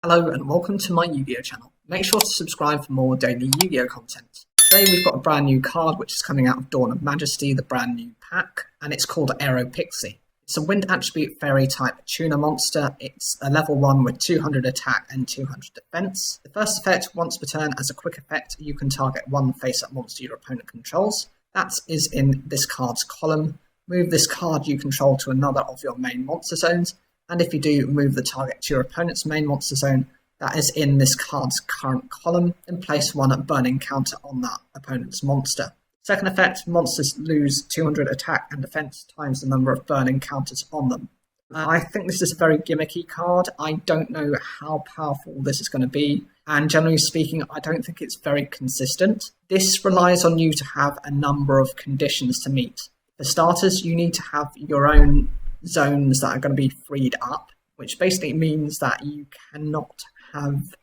Hello and welcome to my Yu-Gi-Oh channel. Make sure to subscribe for more daily Yu-Gi-Oh content. Today we've got a brand new card which is coming out of Dawn of Majesty, the brand new pack, and it's called aeropixie. It's a wind attribute fairy type tuner monster. It's a level 1 with 200 attack and 200 defense. The first effect, once per turn, as a quick effect, you can target one face-up monster your opponent controls. That is in this card's column. Move this card you control to another of your main monster zones. And if you do, move the target to your opponent's main monster zone that is in this card's current column, and place one burning counter on that opponent's monster. Second effect, monsters lose 200 attack and defense times the number of burning counters on them. I think this is a very gimmicky card. I don't know how powerful this is going to be, and generally speaking, I don't think it's very consistent. This relies on you to have a number of conditions to meet. For starters, you need to have your own zones that are going to be freed up, which basically means that you cannot have,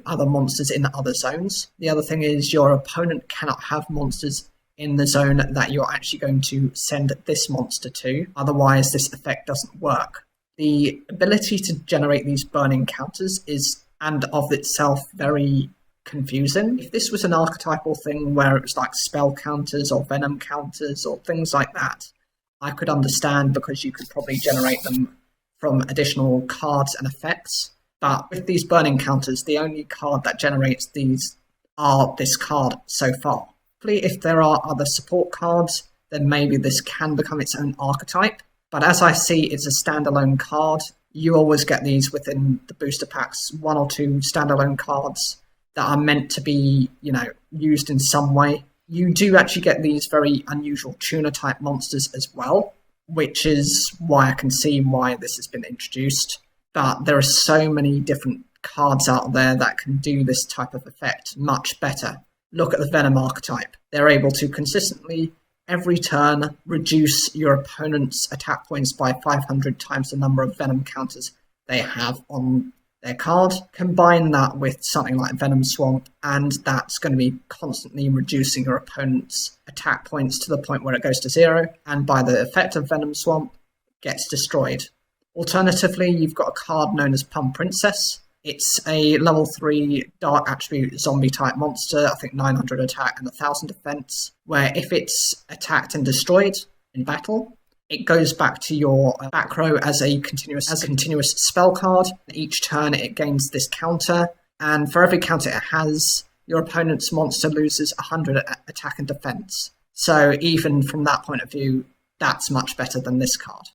other monsters in other zones. The other thing is your opponent cannot have monsters in the zone that you're actually going to send this monster to, otherwise this effect doesn't work. The ability to generate these burning counters is, and of itself, very confusing. If this was an archetypal thing where it was like spell counters or venom counters or things like that, I could understand, because you could probably generate them from additional cards and effects. But with these burning counters, the only card that generates these are this card so far. If there are other support cards, then maybe this can become its own archetype. But as I see, it's a standalone card. You always get these within the booster packs, one or two standalone cards that are meant to be, used in some way. You do actually get these very unusual tuner-type monsters as well, which is why I can see why this has been introduced. But there are so many different cards out there that can do this type of effect much better. Look at the Venom archetype. They're able to consistently, every turn, reduce your opponent's attack points by 500 times the number of Venom counters they have on their card. Combine that with something like Venom Swamp, and that's going to be constantly reducing your opponent's attack points to the point where it goes to 0, and by the effect of Venom Swamp, gets destroyed. Alternatively, you've got a card known as Pum Princess. It's a level 3 dark attribute zombie type monster, I think 900 attack and 1000 defense, where if it's attacked and destroyed in battle, it goes back to your back row as a continuous spell card. Each turn it gains this counter, and for every counter it has, your opponent's monster loses 100 attack and defense. So even from that point of view, that's much better than this card.